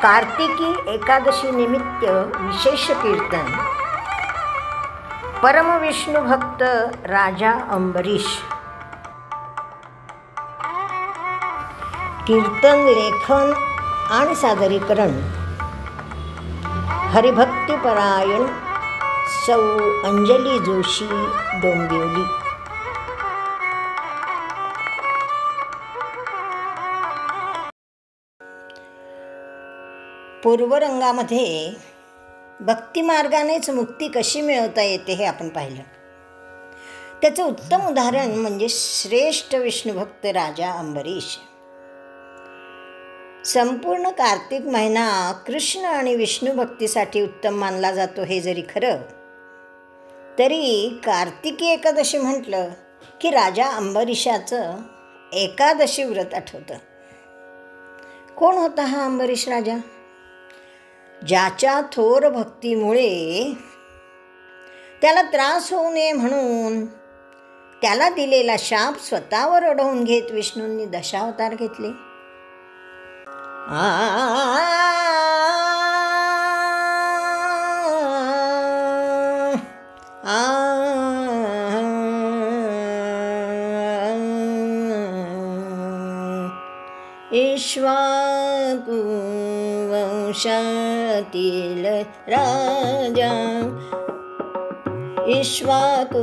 कार्तिकी एकादशी निमित्त विशेष कीर्तन. परमविष्णू भक्त राजा अंबरीश. कीर्तन लेखन आणि सादरीकरण हरिभक्तिपरायण सौ अंजली जोशी, डोंबिवली. पूर्वरंगामध्ये भक्तिमार्गानेच मुक्ती कशी मिळवता येते हे आपण पाहिलं. त्याचं उत्तम उदाहरण म्हणजे श्रेष्ठ विष्णुभक्त राजा अंबरीश. संपूर्ण कार्तिक महिना कृष्ण आणि विष्णू भक्तीसाठी उत्तम मानला जातो हे जरी खरं, तरी कार्तिकी एकादशी म्हटलं की राजा अंबरीशाचं एकादशी व्रत आठवतं. कोण होता हा अंबरीश राजा? ज्याच्या थोर भक्तीमुळे त्याला त्रास होऊ नये म्हणून त्याला दिलेला शाप स्वतःवर ओढवून घेत विष्णूंनी दशावतार घेतले. इक्ष्वाकु वंशातील राजा, इक्ष्वाकु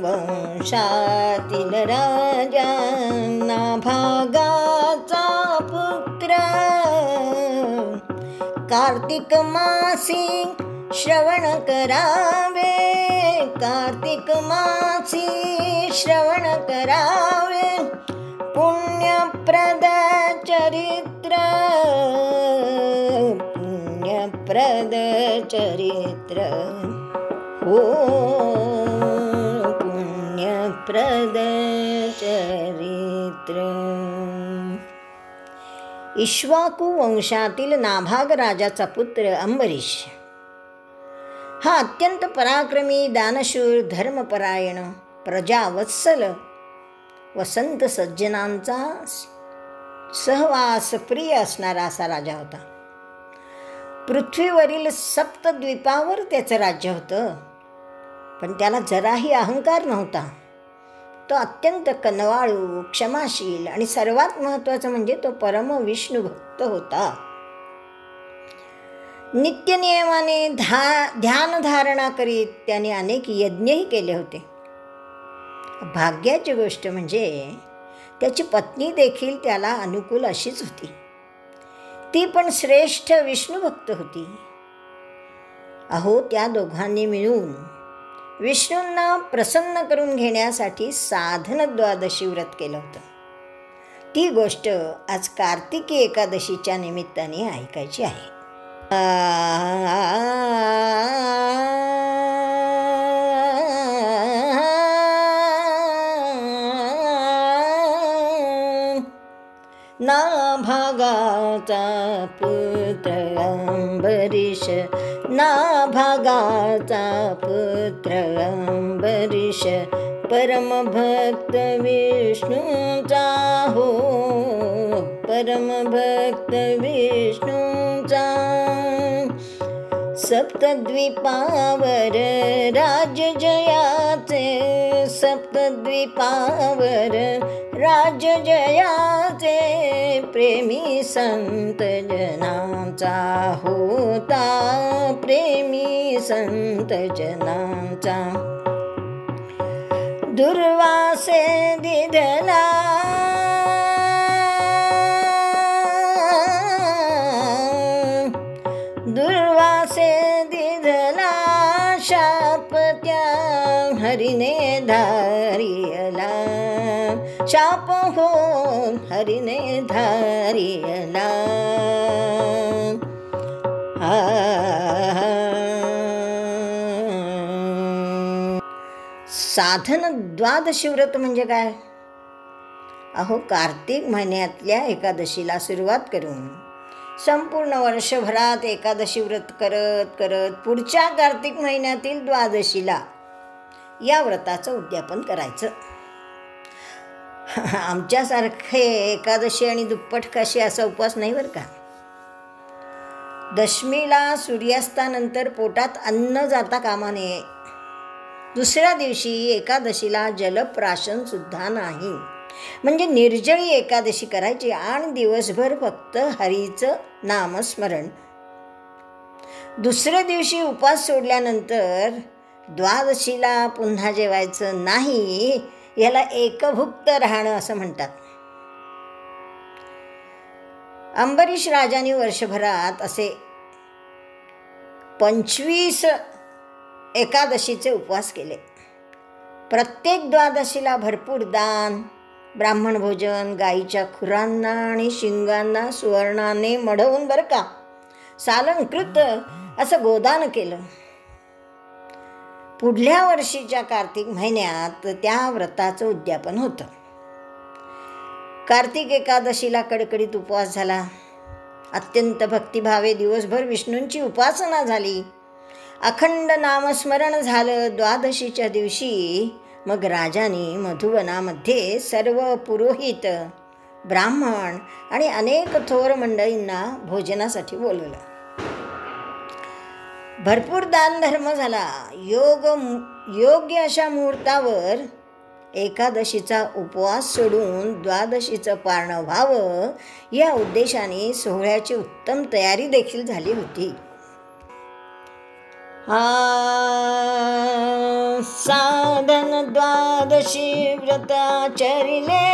वंशातील राजा, नाभागाचा पुत्र, कार्तिक मासी श्रवण करावे, कार्तिक मासी श्रवण करावे, पुण्यप्रद चरित्र, पुण्यप्रद चरित्र, हो पुण्यप्रद चरित्र. इक्ष्वाकु वंशातील नाभाग राजाचा पुत्र अंबरीश हा अत्यंत पराक्रमी, दानशूर, धर्मपरायण, प्रजावत्सल व संत सज्जनांचा सहवास प्रिय असणारा असा राजा होता. पृथ्वीवरील सप्तद्वीपावर त्याचं राज्य होतं, पण त्याला जराही अहंकार नव्हता. तो अत्यंत कनवाळू, क्षमाशील आणि सर्वात महत्त्वाचं म्हणजे तो परम विष्णू भक्त होता. नित्यनियमाने ध्यानधारणा करीत त्याने अनेक यज्ञही केले होते. भाग्याची गोष्ट म्हणजे त्याची पत्नी देखील त्याला अनुकूल अशीच होती. ती पण श्रेष्ठ विष्णुभक्त होती. अहो, त्या दोघांनी मिळून विष्णूंना प्रसन्न करून घेण्यासाठी साधन द्वादशी व्रत केलं होतं. ती गोष्ट आज कार्तिकी एकादशीच्या निमित्ताने ऐकायची आहे. नाभागाचा पुत्र अंबरीश, नाभागाचा पुत्र अंबरीश, परमभक्त विष्णूचा, हो परमभक्त विष्णूचा. सप्तद्वीपावर राज्य जयाचे, सप्तद्वीपावर राज्य जयाचे, प्रेमी संत जनांचा होता, प्रेमी संत जनांचा. दुर्वासे दिधला, दुर्वासे दिधला शाप त्या हरीने धारियला, शाप हो हरीने धारियला. साधन द्वादशी व्रत म्हणजे काय? अहो, कार्तिक महिन्यातल्या एकादशीला सुरुवात करून संपूर्ण वर्षभरात एकादशी व्रत करत करत पुढच्या कार्तिक महिन्यातील द्वादशीला या व्रताचं उद्यापन करायचं. आमच्यासारखे एकादशी आणि दुप्पट काशी असा उपवास नाही बरं का. दशमीला सूर्यास्तानंतर पोटात अन्न जाता कामा नये. दुसऱ्या दिवशी एकादशीला जलप्राशन सुद्धा नाही. म्हणजे निर्जळी एकादशी करायची आणि दिवसभर फक्त हरीचं नामस्मरण. दुसऱ्या दिवशी उपास सोडल्यानंतर द्वादशीला पुन्हा जेवायचं नाही. याला एकभुक्त राहणं असं म्हणतात. अंबरीश राजाने वर्षभरात असे 25 एकादशीचे उपवास केले. प्रत्येक द्वादशीला भरपूर दान, ब्राह्मण भोजन, गाईच्या खुरांना आणि शिंगांना सुवर्णाने मढवून बरं का सालंकृत असं गोदान केलं. पुढल्या वर्षीच्या कार्तिक महिन्यात त्या व्रताचं उद्यापन होतं. कार्तिक एकादशीला कडकडीत उपवास झाला. अत्यंत भक्तिभावे दिवसभर विष्णूंची उपासना झाली. अखंड नामस्मरण झालं. द्वादशीच्या दिवशी मग राजाने मधुवनामध्ये सर्व पुरोहित, ब्राह्मण आणि अनेक थोर मंडळींना भोजनासाठी बोलवलं. भरपूर दानधर्म झाला. योग्य अशा मुहूर्तावर एकादशीचा उपवास सोडून द्वादशीचं पारणं व्हावं या उद्देशाने सोहळ्याची उत्तम तयारी देखील झाली होती. साधन द्वादशी व्रताचरिले,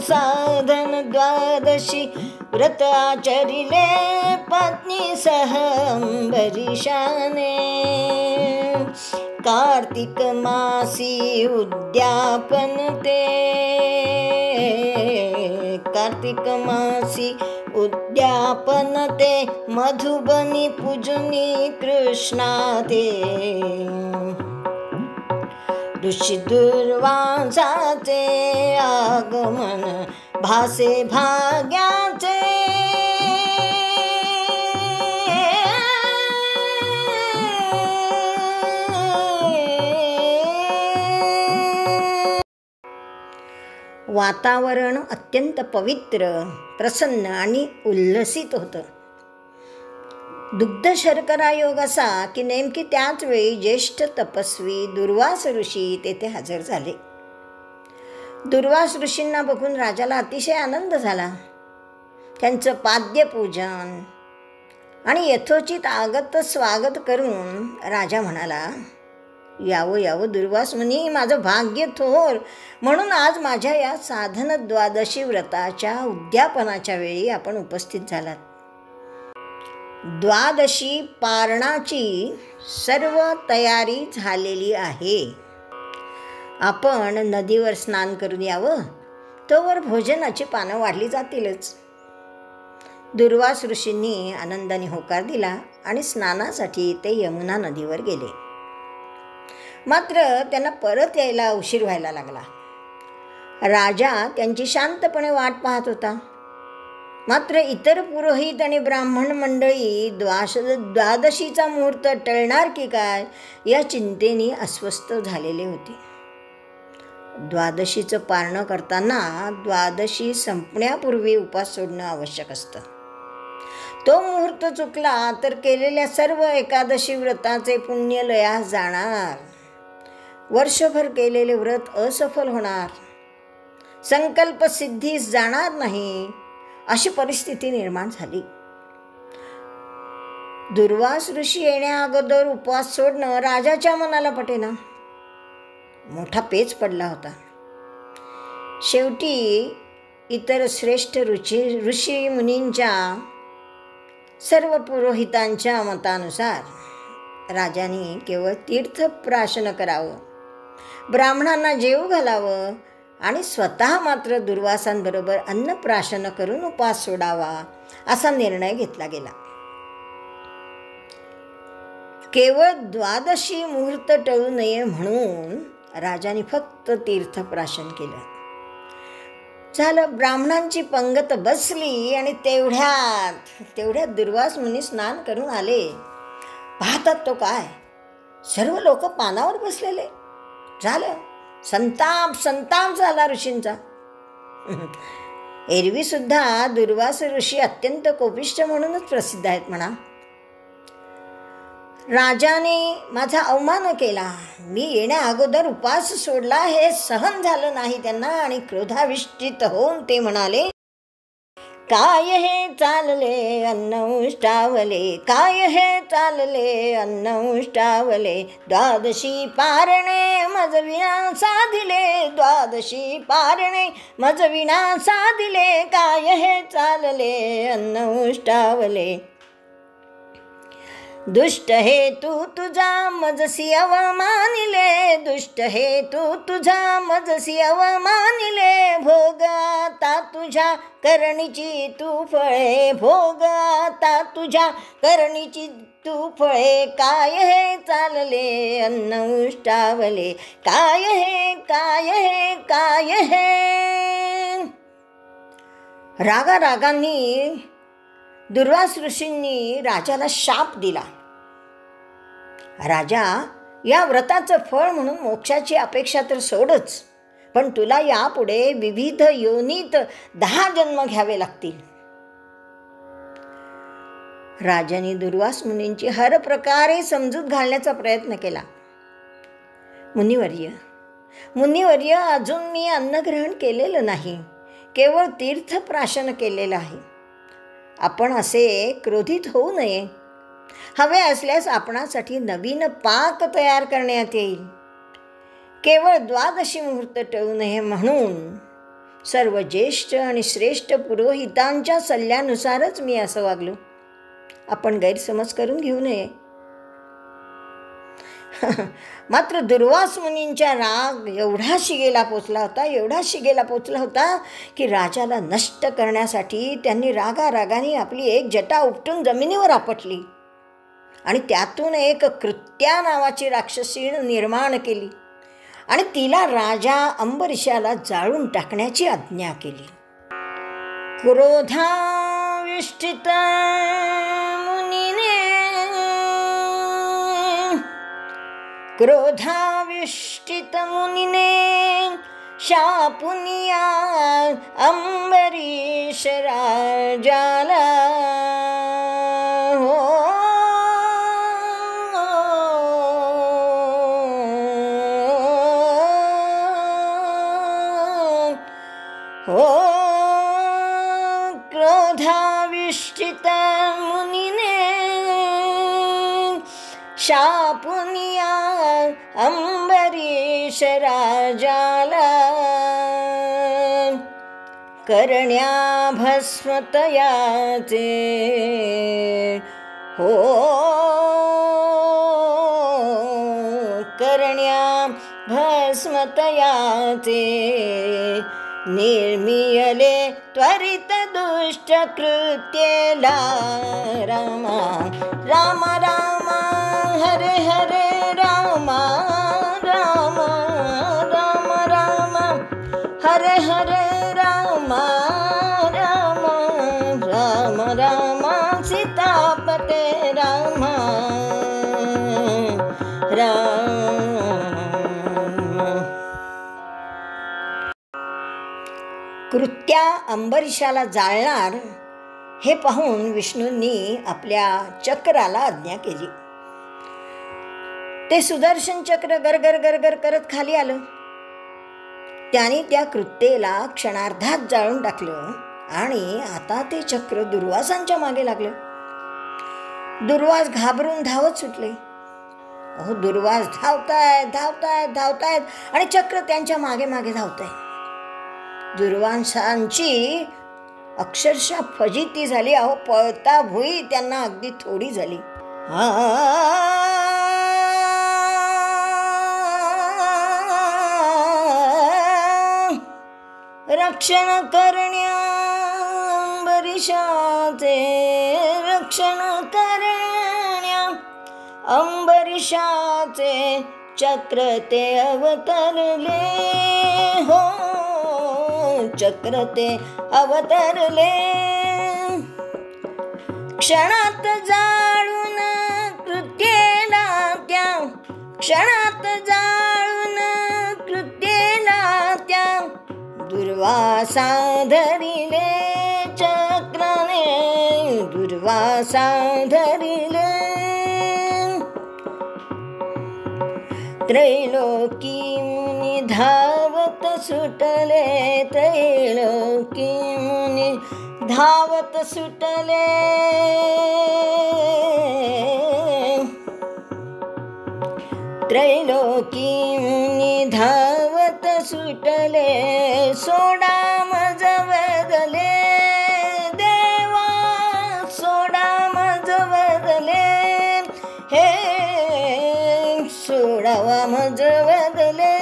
साधन द्वादशी व्रत आचरिले, पत्नी सह अंबरीशाने. कार्तिक मासी उद्यापन ते, कार्तिक मासी उद्यापन ते, मधुबनी पूजनी कृष्णा ते. ऋषी दुर्वासाचे आगमन भासे भाग्याचे. वातावरण अत्यंत पवित्र, प्रसन्न आणि उल्हसित होतं. दुग्ध शर्करा योग असा की नेमकी त्याच वेळी ज्येष्ठ तपस्वी दुर्वास ऋषी तेथे हजर झाले. दुर्वास ऋषींना बघून राजाला अतिशय आनंद झाला. त्यांचं पाद्यपूजन आणि यथोचित आगत स्वागत करून राजा म्हणाला, यावं यावं दुर्वास मुनी, माझं भाग्य थोर, म्हणून आज माझ्या या साधन द्वादशी व्रताच्या उद्यापनाच्या वेळी आपण उपस्थित झालात. द्वादशी पारणाची सर्व तयारी झालेली आहे. आपण नदीवर स्नान करून यावं, तोवर भोजनाची पानं वाढली जातीलच. दुर्वास ऋषींनी आनंदाने होकार दिला आणि स्नानासाठी ते यमुना नदीवर गेले. मात्र त्यांना परत यायला उशीर व्हायला लागला. राजा त्यांची शांतपणे वाट पाहत होता. मात्र इतर पुरोहित आणि ब्राह्मण मंडळी द्वादशीचा मुहूर्त टळणार की काय या चिंतेने अस्वस्थ झालेले होते. द्वादशीचं पारणं करताना द्वादशी संपण्यापूर्वी उपास सोडणं आवश्यक असतं. तो मुहूर्त चुकला तर केलेल्या सर्व एकादशी व्रताचे पुण्य लयास जाणार. वर्षभर केलेले व्रत असफल होणार. संकल्प सिद्धीस जाणार नाही, अशी परिस्थिती निर्माण झाली. दुर्वास ऋषी येण्या अगोदर उपवास सोडणं राजाच्या मनाला पटेना. मोठा पेच पडला होता. शेवटी इतर श्रेष्ठ ऋषी मुनींच्या, सर्व पुरोहितांच्या मतानुसार राजाने केवळ तीर्थप्राशन करावं, ब्राह्मणांना जेवू घालावं आणि स्वतः मात्र दुर्वासांबरोबर अन्नप्राशन करून उपवास सोडावा असा निर्णय घेतला गेला. केवळ द्वादशी मुहूर्त टळू नये म्हणून राजाने फक्त तीर्थप्राशन केलं. झालं, ब्राह्मणांची पंगत बसली आणि तेवढ्यात दुर्वास मुनी स्नान करून आले. पाहतात तो काय, सर्व लोक पानावर बसलेले. झालं, संताप झाला ऋषींचा. एरवी सुद्धा दुर्वास ऋषी अत्यंत कोपिष्ठ म्हणूनच प्रसिद्ध आहेत म्हणा. राजाने माझा अवमान केला, मी येण्या अगोदर उपवास सोडला, हे सहन झालं नाही त्यांना आणि क्रोधाविष्टित होऊन ते म्हणाले, काय हे चालले अन्न उष्टावले, काय हे चालले अन्न उष्टावले, द्वादशी पारणे मज विना साधिले, द्वादशी पारणे मज विना साधिले, काय हे चालले अन्न उष्टावले. दुष्ट हेतू तुझा मजसी अवमानिले, दुष्ट हेतू तुझा मजसी अवमानिले, भोग आता तुझ्या करणीची तू फळे, भोग आता तुझ्या करणीची तू फळे, काय हे चालले अन्न उष्टावले, काय हे, काय हे, काय हे. रागारागांनी दुर्वास ऋषींनी राजाला शाप दिला. राजा, या व्रताचं फळ म्हणून मोक्षाची अपेक्षा तर सोडच, पण तुला यापुढे विविध योनीत 10 जन्म घ्यावे लागतील. राजाने दुर्वास मुनींची हर प्रकारे समजूत घालण्याचा प्रयत्न केला. मुनिवर्य, अजून मी अन्नग्रहण केलेलं नाही, केवळ तीर्थप्राशन केलेलं आहे. आपण असे क्रोधित होऊ नये. हवे असल्यास आपणासाठी नवीन पाक तयार करण्यात येईल. केवळ 12 मुहूर्त टळू नये म्हणून सर्व ज्येष्ठ आणि श्रेष्ठ पुरोहितांच्या सल्ल्यानुसारच मी असं वागलो. आपण गैरसमज करून घेऊ नये. मात्र दुर्वास मुनींच्या राग एवढा शिगेला पोचला होता की राजाला नष्ट करण्यासाठी त्यांनी रागारागाने आपली एक जटा उपटून जमिनीवर आपटली आणि त्यातून एक कृत्या नावाची राक्षसी निर्माण केली आणि तिला राजा अंबरीशाला जाळून टाकण्याची आज्ञा केली. क्रोधाविष्टित मुनीने, क्रोधाविष्टित मुनीने शापुनिया अंबरीश राजाला. क्रोधाविष्टित मुनीने शापुनिया अंबरीश राजाला, करण्या भस्मतयाचे हो, करण्या भस्मतयाचे, निर्मियले त्वरित दुष्ट कृत्येला. रामा राम राम हरे हरे, रामा राम राम राम हरे हरे, रामा राम राम राम सीतापते, राम राम. कृत्या अंबरीशाला जाळणार हे पाहून विष्णूंनी आपल्या चक्राला आज्ञा केली. ते सुदर्शन चक्र गरगर गरगर करत खाली आलं. त्याने त्या कृत्येला क्षणार्धात जाळून टाकलं आणि आता ते चक्र दुर्वासांच्या मागे लागलं. दुर्वास घाबरून धावत सुटले. दुर्वास धावतायत आणि चक्र त्यांच्या मागे मागे धावतंय. दुर्वासांची अक्षरशः फजिती झाली. पळता भुई त्यांना अगदी थोडी झाली. रक्षण करण्या अंबरीशाचे, रक्षण करण्या अंबरीशाचे, चक्र ते अवतरले हो, चक्र ते अवतरले. क्षणात जाळून कृत्येला त्या, क्षणात जाळून कृत्येला त्या, दुर्वासा धरिले चक्राने, दुर्वासा धरिले. त्रैलोकी मुनी धावत सुटले, त्रैलोकी मुनी धावत सुटले. त्रैलोकी मुनी धावत सुटले, सोडा मज वदले देवा, सोडा मज वदले. हे सोडावा मज वदले.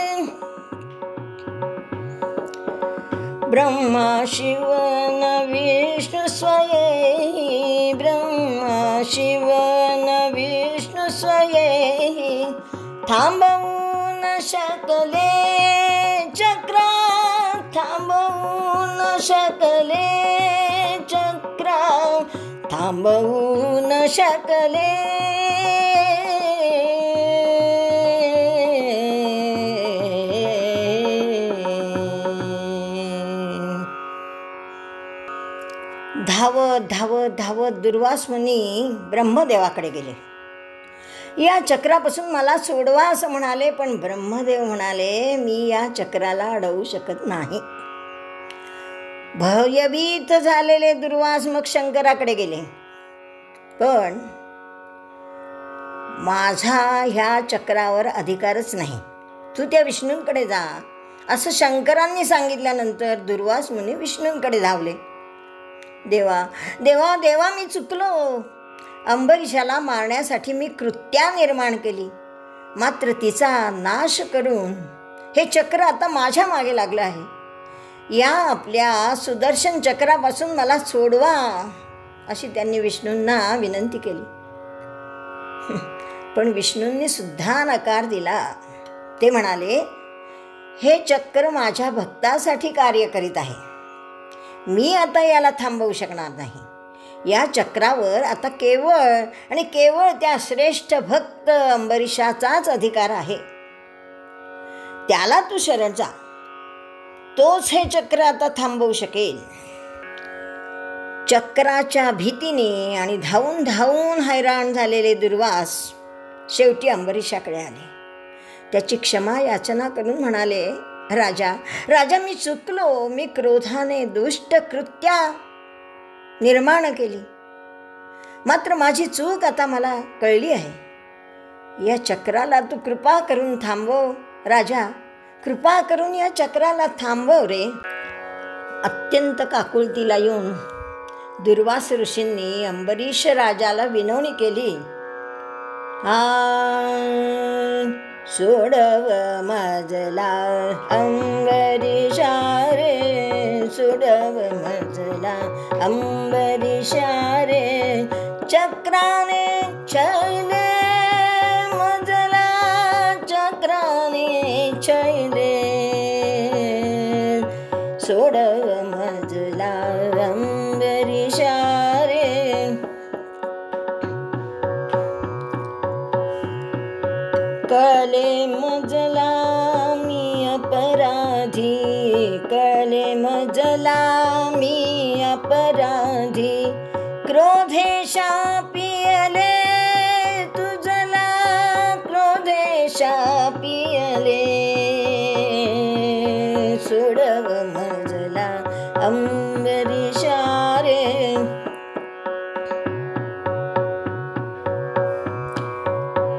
ब्रह्मा शिव न विष्णू स्वये, ब्रह्मा शिव न विष्णू स्वये. थांबवू न शकले चक्रा, थांबवू न शकले चक्रा, थांबवू न शकले. धावत धावत धावत दुर्वास मुनी ब्रह्मदेवाकडे गेले. या चक्रापासून मला सोडवा असं म्हणाले, पण ब्रह्मदेव म्हणाले मी या चक्राला अडवू शकत नाही. भयभीत झालेले दुर्वास मग शंकराकडे गेले, पण माझा ह्या चक्रावर अधिकारच नाही, तू त्या विष्णूंकडे जा असं शंकरांनी सांगितल्यानंतर दुर्वास मुनी विष्णूंकडे धावले. देवा देवा देवा, मी चुकलो. अंबरीशाला मारण्यासाठी मी कृत्या निर्माण केली, मात्र तिचा नाश करून हे चक्र आता माझ्या मागे लागलं आहे. या आपल्या सुदर्शन चक्रापासून मला सोडवा अशी त्यांनी विष्णूंना विनंती केली. पण विष्णूंनी सुद्धा नकार दिला. ते म्हणाले, हे चक्र माझ्या भक्तासाठी कार्य करीत आहे, मी आता याला थांबवू शकणार नाही. या चक्रावर आता केवळ आणि केवळ त्या श्रेष्ठ भक्त अंबरीशाचाच अधिकार आहे. त्याला तू शरण जा, तोच हे चक्र आता थांबवू शकेल. चक्राच्या भीतीने आणि धावून धावून हैराण झालेले दुर्वास शेवटी अंबरीशाकडे आले. त्याची क्षमा याचना करून म्हणाले, राजा राजा, मी चुकलो. मी क्रोधाने दुष्ट कृत्या निर्माण केली, मात्र माझी चूक आता मला कळली आहे. या चक्राला तू कृपा करून थांबव राजा, कृपा करून या चक्राला थांबव रे. अत्यंत काकुळतीला येऊन दुर्वास ऋषींनी अंबरीश राजाला विनवणी केली. सोडव मजला अंबरीशा रे, सोडव मजला अंबरीशा रे. चक्राने छैले मजला, चक्राने छैले. सोडव मजला अंबरीशा रे. कले मजला मी अपराधी, कले मजला मी अपराधी. क्रोधेशा पियले तुझला, क्रोधेशा पियले. सोडव मजला अंबरीशा रे.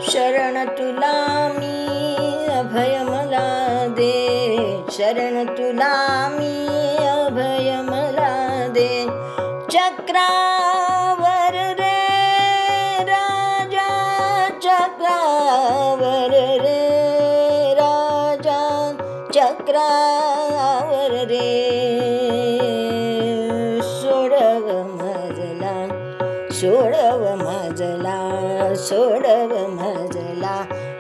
शरण तुला मी अभय मला दे, शरण तुला मी अभय मला दे. चक्रावर रे राजा, चक्रावर रे राजा, चक्रावर रे. सोडव मजला, सोडव मजला, सोडव मजला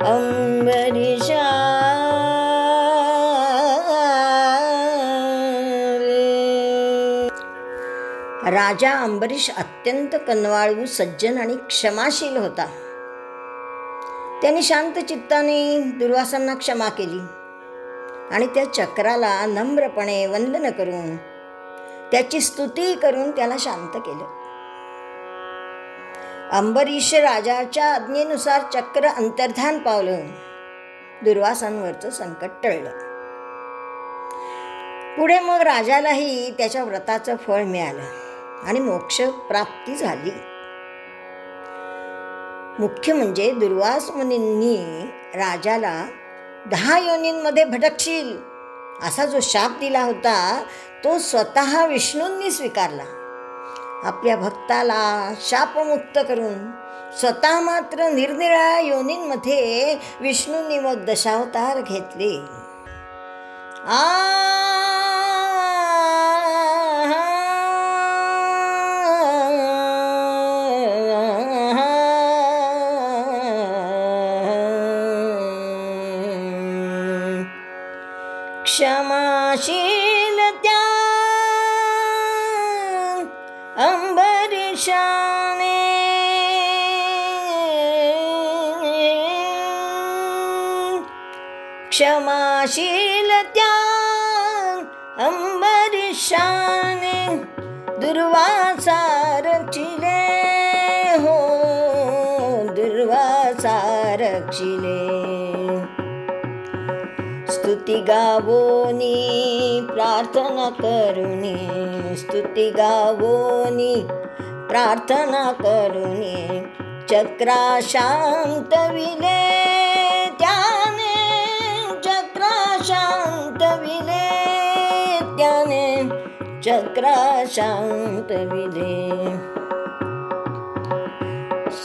अंबरीशा रे. राजा अंबरीश अत्यंत कनवाळू, सज्जन आणि क्षमाशील होता. त्याने शांत चित्ताने दुर्वासांना क्षमा केली आणि त्या चक्राला नम्रपणे वंदन करून त्याची स्तुती करून त्याला शांत केलं. अंबरीष राजाच्या आज्ञेनुसार चक्र अंतर्धान पावलं. दुर्वासांवरचं संकट टळलं. पुढे मग राजालाही त्याच्या व्रताचं फळ मिळालं आणि मोक्ष प्राप्ती झाली. मुख्य म्हणजे दुर्वास मुनींनी राजाला 10 योनींमध्ये भटकशील असा जो शाप दिला होता तो स्वतः विष्णूंनी स्वीकारला. आपल्या भक्ताला शापमुक्त करून स्वतः मात्र निरनिराळ्या योनींमध्ये विष्णूंनी मग दशावतार घेतले. क्षमाशील त्या अंबरीशाने क्षमाशील त्या अंबरीशाने दुर्वासा रक्षिले हो दुर्वासा रक्षिले. स्तुती गावोनी प्रार्थना करुनी स्तुती गावोनी प्रार्थना करुनी चक्रा शांतविले त्याने चक्रा शांतविले त्याने चक्रा शांतविले.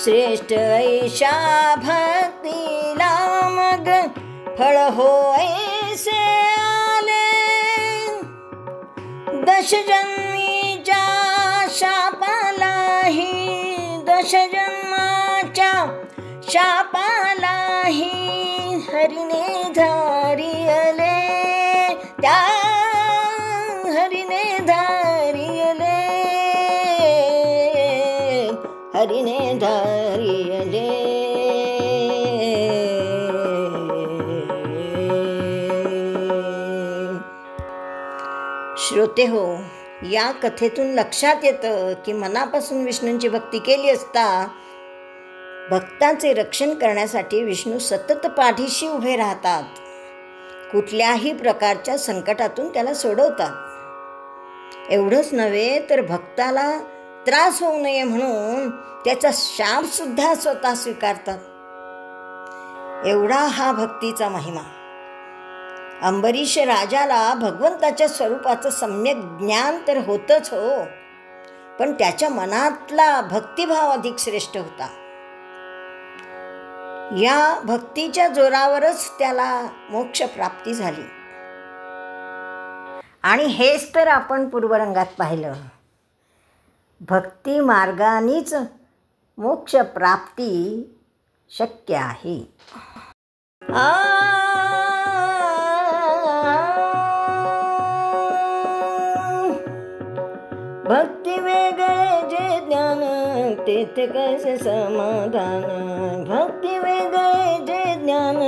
श्रेष्ठ ऐशा भक्तीला मग फळ हो ऐसे आले. दशजन्मीच्या शापालाही दशजन्माच्या शापालाही हरिने धारियले त्या हरिने धारियले हरिने धारियले. श्रोते हो, या कथेतून लक्षात येतं की मनापासून विष्णूंची भक्ती केली असता भक्तांचे रक्षण करण्यासाठी विष्णू सतत पाठीशी उभे राहतात. कुठल्याही प्रकारच्या संकटातून त्याला सोडवतात. एवढंच नव्हे तर भक्ताला त्रास होऊ नये म्हणून त्याचा शापसुद्धा स्वतः स्वीकारतात. एवढा हा भक्तीचा महिमा. अंबरीष राजाला भगवंताच्या स्वरूपाचं सम्यक ज्ञान तर होतच हो, पण त्याच्या मनातला भक्तिभाव अधिक श्रेष्ठ होता. या भक्तीच्या जोरावरच त्याला मोक्ष प्राप्ती झाली. आणि हेच तर आपण पूर्वरंगात पाहिलं. भक्ती मार्गानेच मोक्ष प्राप्ती शक्य आहे. भक्ती वेगळे जे ज्ञान तेथे कैसे समाधान. भक्ती वेगळे जे ज्ञान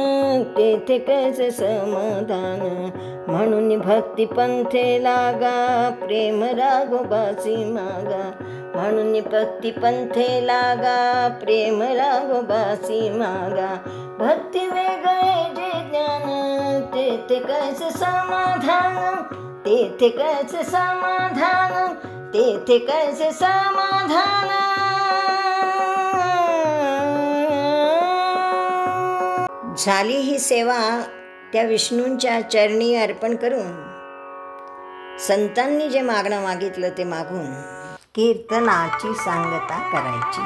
तेथे कैसे समाधान. म्हणून भक्ती पंथे लागा प्रेम राघोबासी मागा. म्हणून भक्ती पंथे लागा प्रेम राघोबासी मागा. भक्ती वेगळे जे ज्ञान तेथे कैसे समाधान. तेथे कैसे समाधान. तेथे कैसे समाधान. झाली ही सेवा त्या विष्णूंच्या चरणी अर्पण करून संतांनी जे मागणं मागितलं ते मागून कीर्तनाची सांगता करायची.